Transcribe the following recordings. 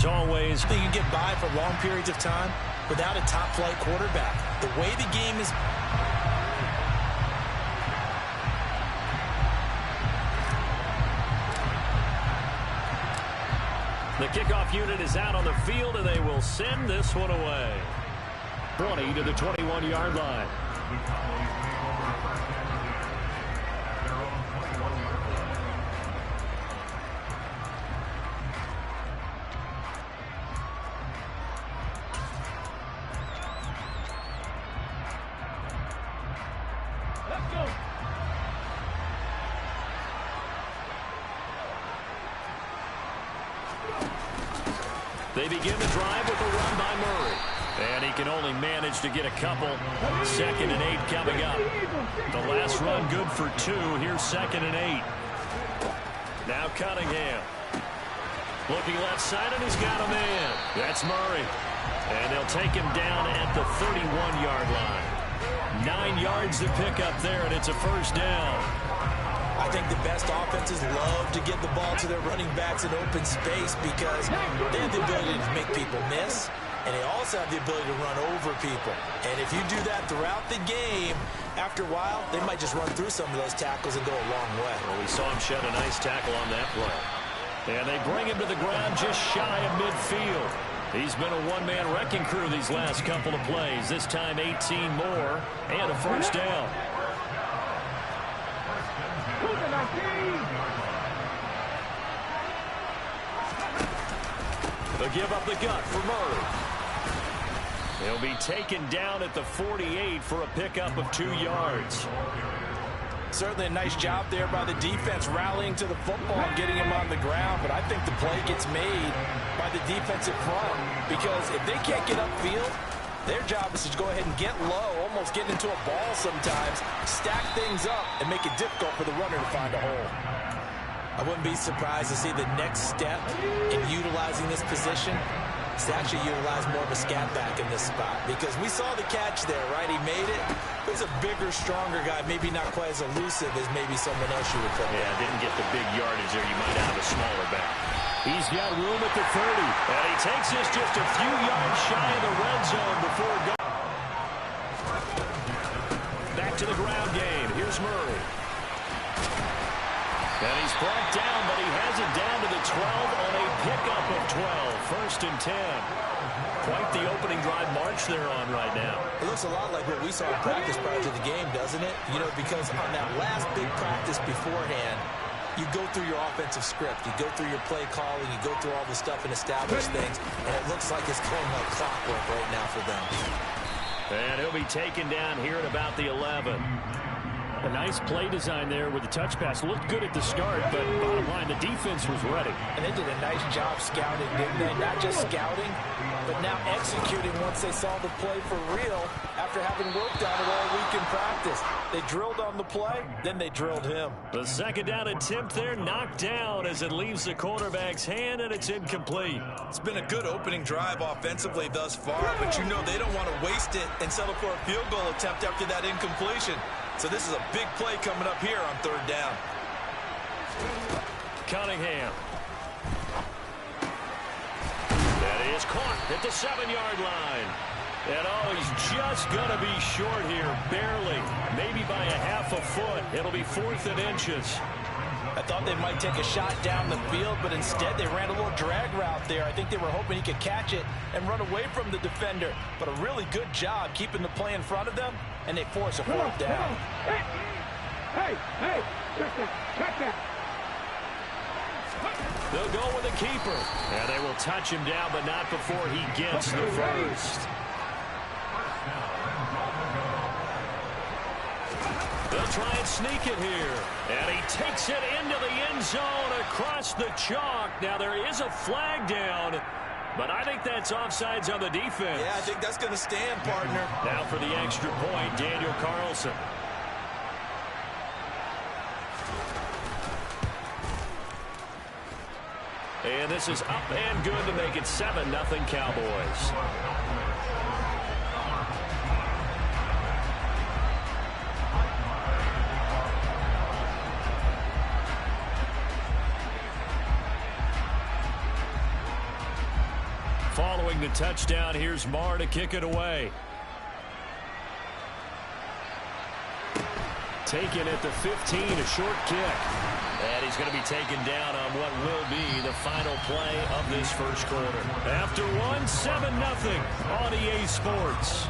As always, you can get by for long periods of time without a top-flight quarterback. The way the game is... The kickoff unit is out on the field, and they will send this one away. 20 to the 21-yard line. They begin the drive with a run by Murray. And he can only manage to get a couple. 2nd and 8 coming up. The last run good for 2. Here's 2nd and 8. Now Cunningham. Looking left side, and he's got a man. That's Murray. And they'll take him down at the 31-yard line. 9 yards to pick up there, and it's a first down. I think the best offenses love to get the ball to their running backs in open space because they have the ability to make people miss, and they also have the ability to run over people. And if you do that throughout the game, after a while, they might just run through some of those tackles and go a long way. Well, we saw him shed a nice tackle on that play. And they bring him to the ground just shy of midfield. He's been a one-man wrecking crew these last couple of plays. This time 18 more and a first down. They'll give up the gut for Murray. He'll be taken down at the 48 for a pickup of 2 yards. Certainly a nice job there by the defense rallying to the football and getting him on the ground, but I think the play gets made by the defensive front because if they can't get upfield, their job is to go ahead and get low, almost get into a ball sometimes, stack things up, and make it difficult for the runner to find a hole. I wouldn't be surprised to see the next step in utilizing this position is to actually utilize more of a scat back in this spot because we saw the catch there, right? He made it. He's a bigger, stronger guy, maybe not quite as elusive as maybe someone else you would put there. Yeah, didn't get the big yardage there. You might have a smaller back. He's got room at the 30, and he takes this just a few yards shy of the red zone before going. Back to the ground game. Here's Murray. And he's brought down, but he has it down to the 12 on a pickup of 12. 1st and 10. Quite the opening drive march they're on right now. It looks a lot like what we saw in practice prior to the game, doesn't it? You know, because on that last big practice beforehand, you go through your offensive script. You go through your play calling. You go through all the stuff and establish things. And it looks like it's going like clockwork right now for them. And he'll be taken down here at about the 11. A nice play design there with the touch pass. Looked good at the start, but bottom line, the defense was ready. And they did a nice job scouting, didn't they? Not just scouting, but now executing once they saw the play for real after having worked on it all week in practice. They drilled on the play, then they drilled him. The 2nd down attempt there knocked down as it leaves the quarterback's hand, and it's incomplete. It's been a good opening drive offensively thus far, but you know they don't want to waste it and settle for a field goal attempt after that incompletion. So this is a big play coming up here on 3rd down. Cunningham. That is caught at the 7-yard line. And oh, he's just going to be short here, barely. Maybe by a half a foot. It'll be 4th and inches. I thought they might take a shot down the field, but instead they ran a little drag route there. I think they were hoping he could catch it and run away from the defender. But a really good job keeping the play in front of them, and they force a 4th down. Hey, check that. They'll go with a keeper. And they will touch him down, but not before he gets the first. They'll try and sneak it here. And he takes it into the end zone across the chalk. Now there is a flag down, but I think that's offsides on the defense. Yeah, I think that's going to stand, partner. Now for the extra point, Daniel Carlson. And this is up and good to make it 7-0 Cowboys. Following the touchdown, here's Marr to kick it away. Taken at the 15, a short kick. And he's going to be taken down on what will be the final play of this first quarter. After one, 7-0 on EA Sports.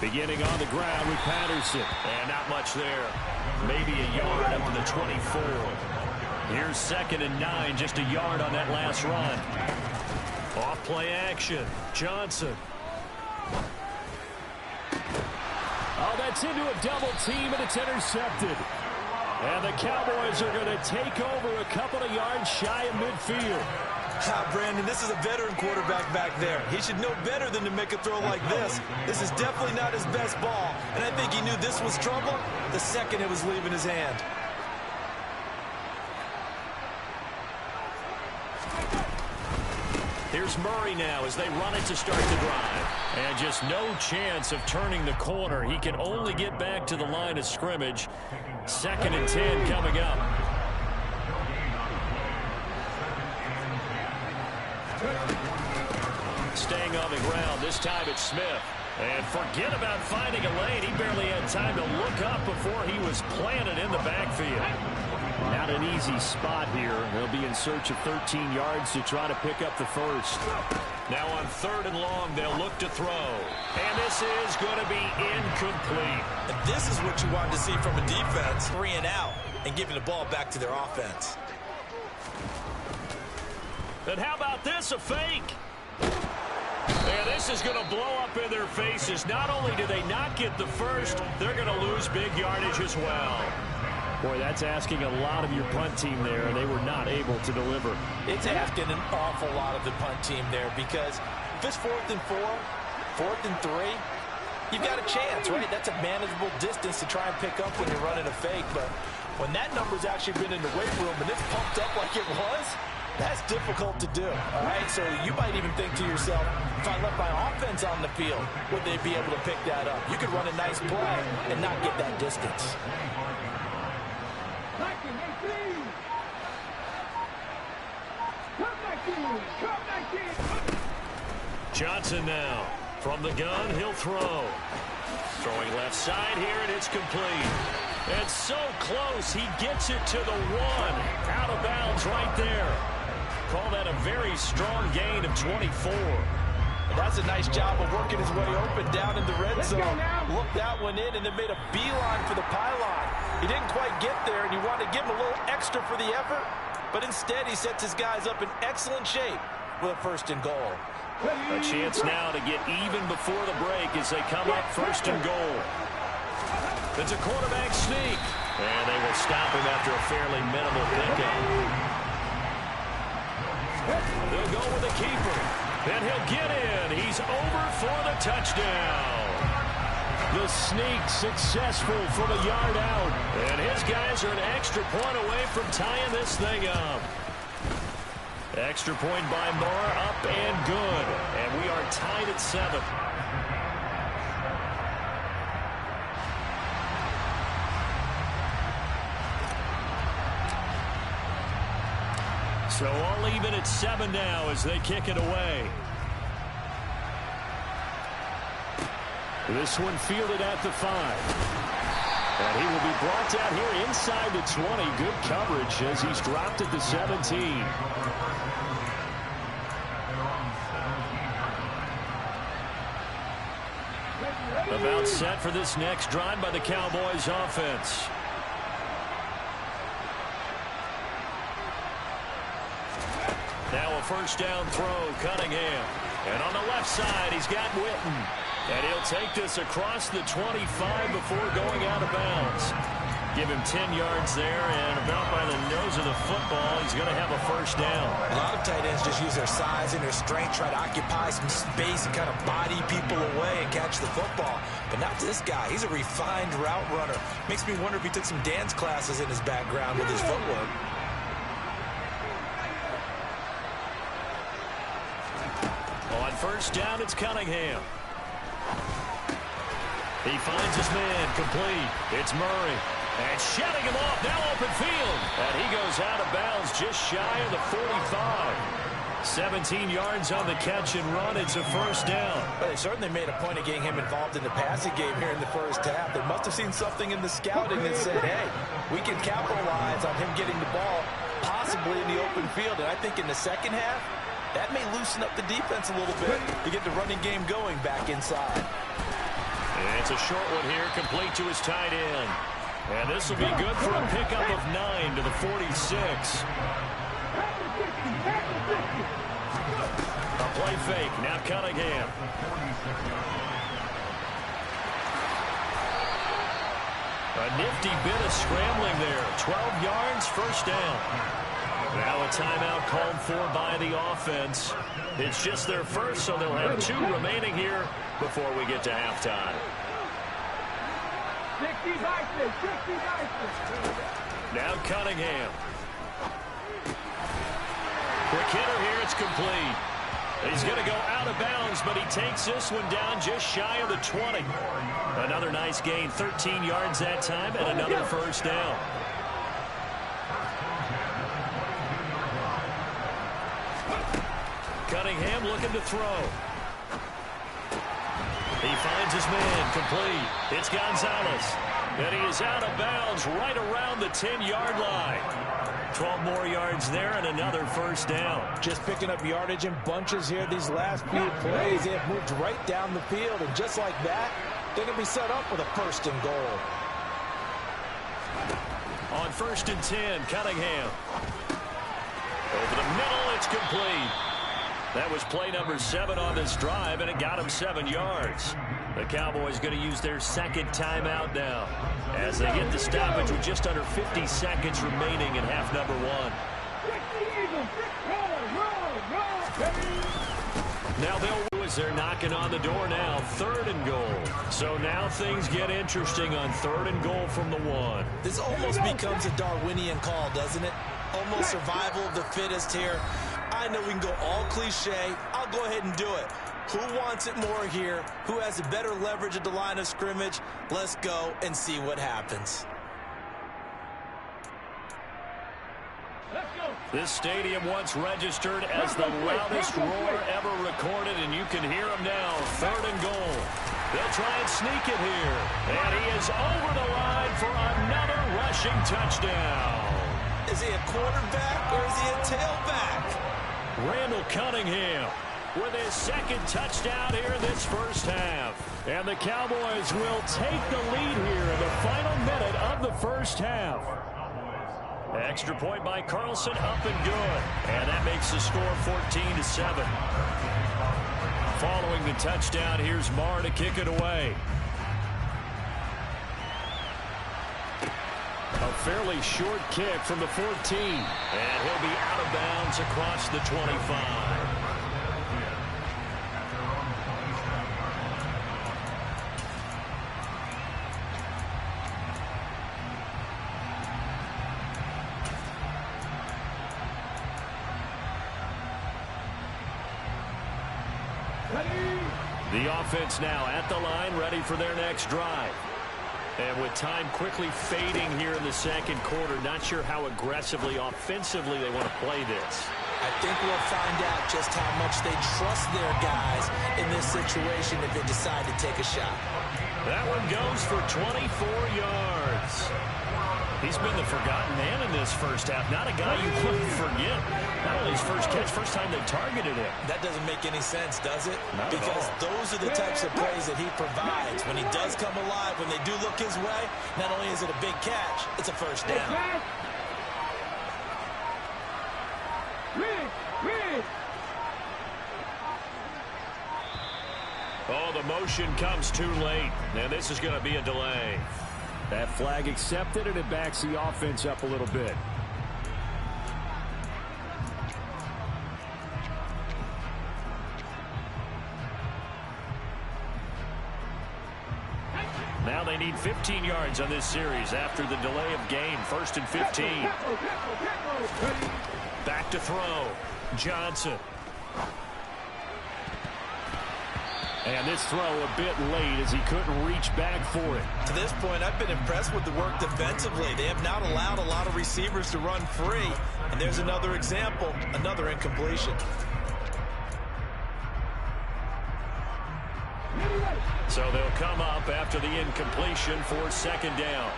Beginning on the ground with Patterson. And not much there. Maybe a yard up to the 24. Here's 2nd and 9, just a yard on that last run. Off play action. Johnson. Oh, that's into a double team, and it's intercepted. And the Cowboys are going to take over a couple of yards shy of midfield. Brandon, this is a veteran quarterback back there. He should know better than to make a throw like this. This is definitely not his best ball, and I think he knew this was trouble the second it was leaving his hand. Here's Murray now as they run it to start the drive. And just no chance of turning the corner. He can only get back to the line of scrimmage. 2nd and 10 coming up. Staying on the ground, this time it's Smith. And forget about finding a lane. He barely had time to look up before he was planted in the backfield. Not an easy spot here. They'll be in search of 13 yards to try to pick up the first. Now on 3rd and long, they'll look to throw. And this is going to be incomplete. And this is what you want to see from a defense. 3 and out and giving the ball back to their offense. And how about this, a fake? And this is going to blow up in their faces. Not only do they not get the first, they're going to lose big yardage as well. Boy, that's asking a lot of your punt team there. They were not able to deliver. It's asking an awful lot of the punt team there because if it's 4th and 4, 4th and 3, you've got a chance, right? That's a manageable distance to try and pick up when you're running a fake. But when that number's actually been in the weight room and it's pumped up like it was, that's difficult to do, all right? So you might even think to yourself, if I left my offense on the field, would they be able to pick that up? You could run a nice play and not get that distance. Johnson now. From the gun, he'll throw. Throwing left side here, and it's complete. And so close, he gets it to the 1. Out of bounds right there. Call that a very strong gain of 24. And that's a nice job of working his way open down in the red zone. Looked that one in and then made a beeline for the pylon. He didn't quite get there, and he wanted to give him a little extra for the effort. But instead, he sets his guys up in excellent shape with a 1st and goal. A chance now to get even before the break as they come up 1st and goal. It's a quarterback sneak. And they will stop him after a fairly minimal pickup. They'll go with the keeper. And he'll get in. He's over for the touchdown. The sneak successful from a yard out. And his guys are an extra point away from tying this thing up. Extra point by Marr, up and good. And we are tied at 7. So all even at 7 now as they kick it away. This one fielded at the 5. And he will be brought down here inside the 20. Good coverage as he's dropped at the 17. About set for this next drive by the Cowboys offense. Now a 1st down throw, Cunningham. And on the left side, he's got Witten. And he'll take this across the 25 before going out of bounds. Give him 10 yards there, and about by the nose of the football, he's going to have a 1st down. A lot of tight ends just use their size and their strength, try to occupy some space and kind of body people away and catch the football, but not this guy. He's a refined route runner. Makes me wonder if he took some dance classes in his background with his footwork. On first down, it's Cunningham. He finds his man, complete. It's Murray. And shutting him off, now open field. And he goes out of bounds just shy of the 45. 17 yards on the catch and run. It's a first down. But they certainly made a point of getting him involved in the passing game here in the first half. They must have seen something in the scouting that said, hey, we can capitalize on him getting the ball possibly in the open field. And I think in the second half, that may loosen up the defense a little bit to get the running game going back inside. And it's a short one here, complete to his tight end. And this will be good for a pickup of 9 to the 46. A play fake, now Cunningham. A nifty bit of scrambling there. 12 yards, first down. Now a timeout called for by the offense. It's just their first, so they'll have 2 remaining here before we get to halftime. Now Cunningham. Quick hitter here, it's complete. He's going to go out of bounds, but he takes this one down just shy of the 20. Another nice gain, 13 yards that time, and another first down. Cunningham looking to throw. He finds his man, complete. It's Gonzalez. And he is out of bounds right around the 10-yard line. 12 more yards there and another first down. Just picking up yardage in bunches here these last few plays. They have moved right down the field, and just like that, they're going to be set up with a first and goal. On first and 10, Cunningham. Over the middle, it's complete. That was play number 7 on this drive, and it got him 7 yards. The Cowboys going to use their second timeout now as they get the stoppage with just under 50 seconds remaining in half number 1. Now they'll as they're knocking on the door now, 3rd and goal. So now things get interesting on 3rd and goal from the 1. This almost becomes a Darwinian call, doesn't it? Almost survival of the fittest here. I know we can go all cliche. I'll go ahead and do it. Who wants it more here? Who has a better leverage at the line of scrimmage? Let's go and see what happens. This stadium once registered as the loudest roar ever recorded, and you can hear them now. 3rd and goal. They'll try and sneak it here. And he is over the line for another rushing touchdown. Is he a quarterback or is he a tailback? Randall Cunningham with his second touchdown here in this first half. And the Cowboys will take the lead here in the final minute of the first half. Extra point by Carlson, up and good. And that makes the score 14-7. Following the touchdown, here's Marr to kick it away. A fairly short kick from the 14. And he'll be out of bounds across the 25. The offense now at the line, ready for their next drive. And with time quickly fading here in the second quarter, not sure how aggressively, offensively they want to play this. I think we'll find out just how much they trust their guys in this situation if they decide to take a shot. That one goes for 24 yards. He's been the forgotten man in this first half. Not a guy you couldn't forget. Not only his first catch, first time they targeted him. That doesn't make any sense, does it? Not because those are the types of plays that he provides. When he does come alive, when they do look his way, not only is it a big catch, it's a first down. Oh, the motion comes too late. Now this is going to be a delay. That flag accepted, and it backs the offense up a little bit. Now they need 15 yards on this series after the delay of game. 1st and 15. Back to throw. Johnson. And this throw a bit late as he couldn't reach back for it. To this point, I've been impressed with the work defensively. They have not allowed a lot of receivers to run free. And there's another example, another incompletion. So they'll come up after the incompletion for 2nd down.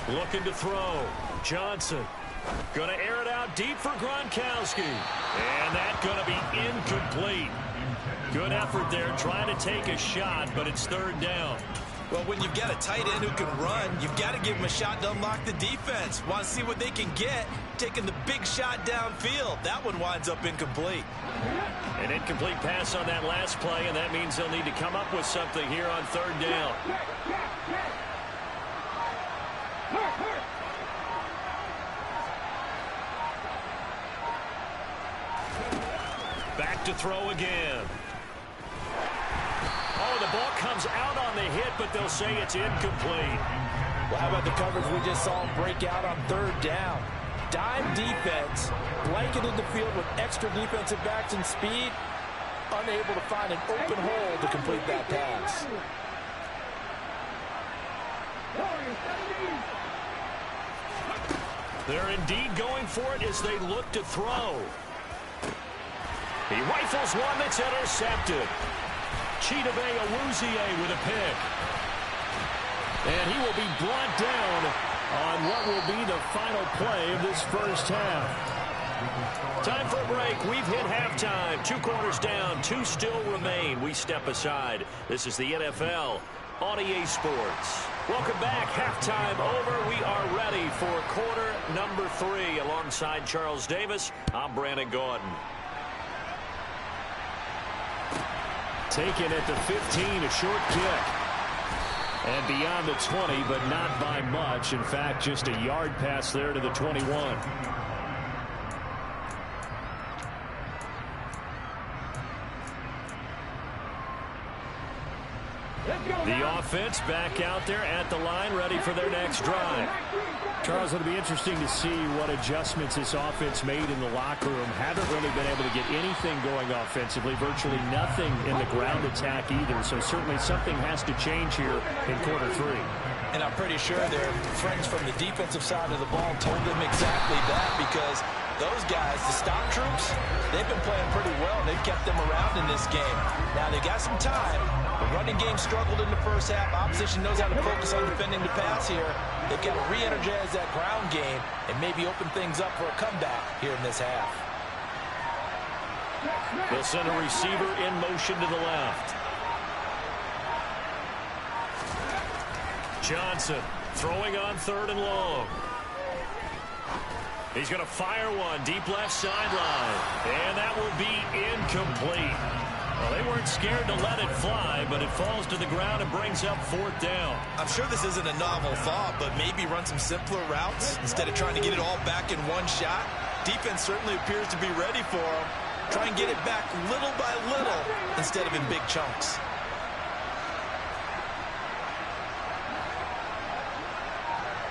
Looking to throw. Johnson. Going to air it out deep for Gronkowski. And that's going to be incomplete. Good effort there trying to take a shot, but it's 3rd down. Well, when you've got a tight end who can run, you've got to give him a shot to unlock the defense. Want to see what they can get, taking the big shot downfield. That one winds up incomplete. An incomplete pass on that last play, and that means they'll need to come up with something here on 3rd down. Back to throw again. Oh, the ball comes out on the hit, but they'll say it's incomplete. Well, how about the coverage we just saw him break out on 3rd down? Dime defense, blanketed the field with extra defensive backs and speed, unable to find an open hole to complete that pass. They're indeed going for it as they look to throw. He rifles one that's intercepted. Chidobe Awuzie with a pick. And he will be brought down on what will be the final play of this 1st half. Time for a break. We've hit halftime. 2 quarters down. 2 still remain. We step aside. This is the NFL on EA Sports. Welcome back. Halftime over. We are ready for quarter number 3. Alongside Charles Davis, I'm Brandon Gaudin. Taken at the 15, a short kick. And beyond the 20, but not by much. In fact, just a yard pass there to the 21. The offense back out there at the line, ready for their next drive. Charles, it'll be interesting to see what adjustments this offense made in the locker room. Haven't really been able to get anything going offensively, virtually nothing in the ground attack either. So certainly something has to change here in quarter 3. And I'm pretty sure their friends from the defensive side of the ball told them exactly that, because those guys, the stop troops, they've been playing pretty well. They've kept them around in this game. Now, they got some time. The running game struggled in the 1st half. Opposition knows how to focus on defending the pass here. They've got to re-energize that ground game and maybe open things up for a comeback here in this half. They'll send a receiver in motion to the left. Johnson throwing on 3rd and long. He's going to fire one deep left sideline. And that will be incomplete. Well, they weren't scared to let it fly, but it falls to the ground and brings up 4th down. I'm sure this isn't a novel thought, but maybe run some simpler routes instead of trying to get it all back in one shot. Defense certainly appears to be ready for them. Try and get it back little by little instead of in big chunks.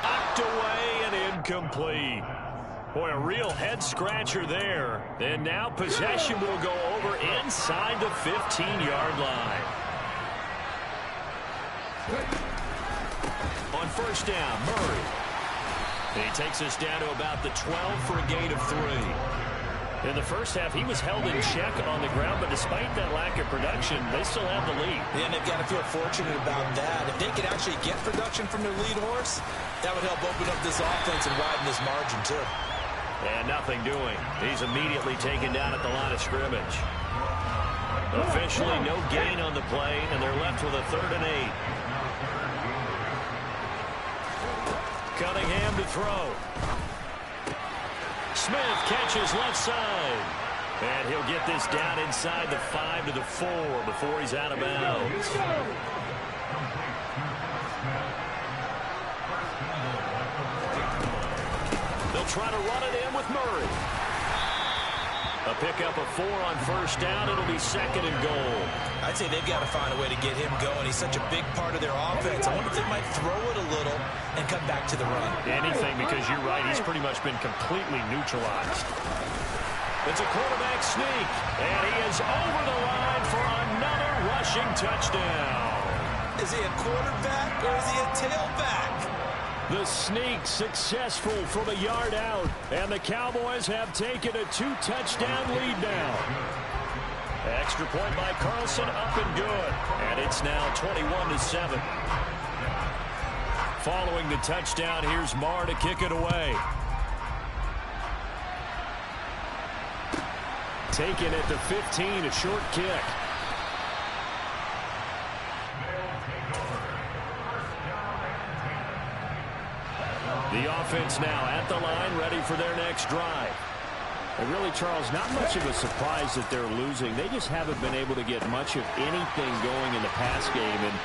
Knocked away and incomplete. Boy, a real head-scratcher there. And now possession will go over inside the 15-yard line. On 1st down, Murray. He takes us down to about the 12 for a gain of 3. In the 1st half, he was held in check on the ground, but despite that lack of production, they still have the lead. And they've got to feel fortunate about that. If they could actually get production from their lead horse, that would help open up this offense and widen this margin, too. And nothing doing. He's immediately taken down at the line of scrimmage. Officially no gain on the play, and they're left with a 3rd and 8. Cunningham to throw. Smith catches left side. And he'll get this down inside the 5 to the 4 before he's out of bounds. They'll try to run it in with Murray. A pickup of 4 on first down. It'll be second and goal. I'd say they've got to find a way to get him going. He's such a big part of their offense. I wonder if they might throw it a little and come back to the run. Anything, because you're right. He's pretty much been completely neutralized. It's a quarterback sneak, and he is over the line for another rushing touchdown. Is he a quarterback or is he a tailback? The sneak successful from a yard out, and the Cowboys have taken a 2-touchdown lead now. Extra point by Carlson, up and good. And it's now 21-7. Following the touchdown, here's Marr to kick it away. Taken at the 15, a short kick. The offense now at the line, ready for their next drive. And really, Charles, not much of a surprise that they're losing. They just haven't been able to get much of anything going in the pass game. And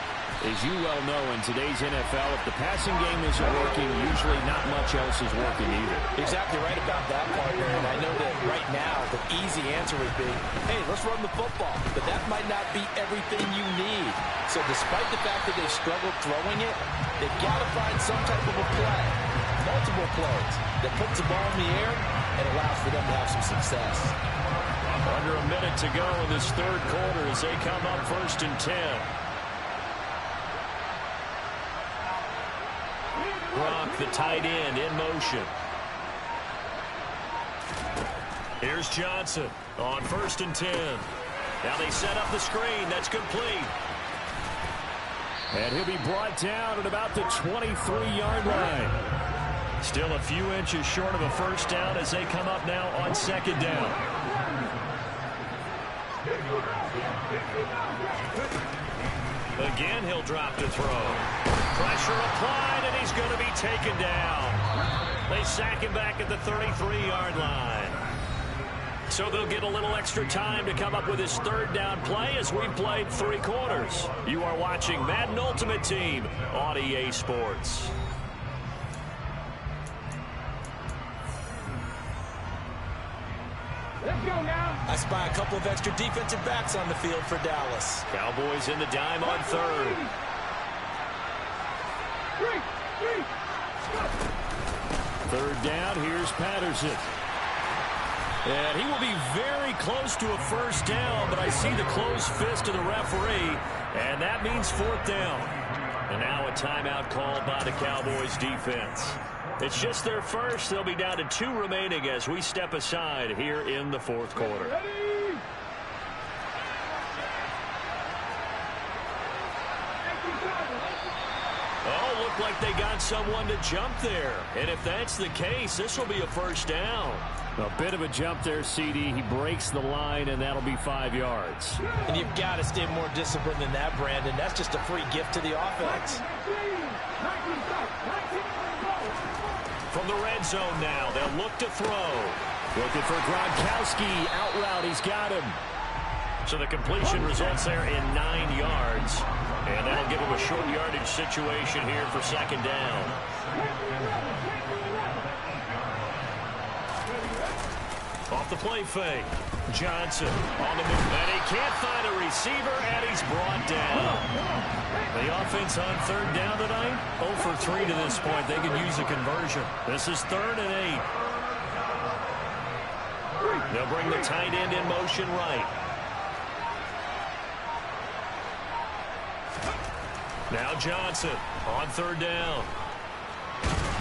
as you well know, in today's NFL, if the passing game isn't working, usually not much else is working either. Exactly right about that, partner. And I know that right now the easy answer would be, hey, let's run the football. But that might not be everything you need. So despite the fact that they've struggled throwing it, they've got to find some type of a play, multiple plays, that puts the ball in the air and allows for them to have some success. Under a minute to go in this third quarter as they come up 1st and 10. Gronk, the tight end, in motion. Here's Johnson on 1st and 10. Now they set up the screen. That's complete. And he'll be brought down at about the 23-yard line. Still a few inches short of a first down as they come up now on 2nd down. Again, he'll drop to throw. Pressure applied, and he's going to be taken down. They sack him back at the 33-yard line. So they'll get a little extra time to come up with his 3rd down play as we've played 3 quarters. You are watching Madden Ultimate Team on EA Sports. Let's go now. I spy a couple of extra defensive backs on the field for Dallas. Cowboys in the dime on 3rd. 3rd down, here's Patterson. And he will be very close to a first down, but I see the closed fist of the referee, and that means 4th down. And now a timeout called by the Cowboys defense. It's just their first. They'll be down to 2 remaining as we step aside here in the 4th quarter. Oh, looked like they got someone to jump there. And if that's the case, this will be a first down. A bit of a jump there, CD. He breaks the line, and that'll be 5 yards. And you've got to stay more disciplined than that, Brandon. That's just a free gift to the offense. From the red zone now, they'll look to throw. Looking for Gronkowski. Out route, he's got him. So the completion results there in 9 yards. And that'll give him a short yardage situation here for 2nd down. Off the play fake. Johnson on the move. And he can't find a receiver, and he's brought down. The offense on 3rd down tonight, 0 for 3 to this point. They could use a conversion. This is 3rd and 8. They'll bring the tight end in motion right. Now Johnson on 3rd down.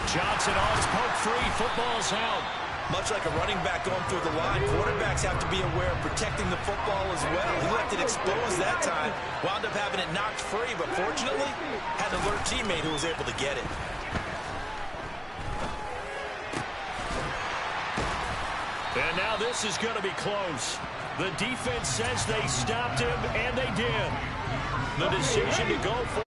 Johnson on his poke free. Football's out. Much like a running back going through the line, quarterbacks have to be aware of protecting the football as well. He left it exposed that time, wound up having it knocked free, but fortunately, had an alert teammate who was able to get it. And now this is going to be close. The defense says they stopped him, and they did. The decision to go for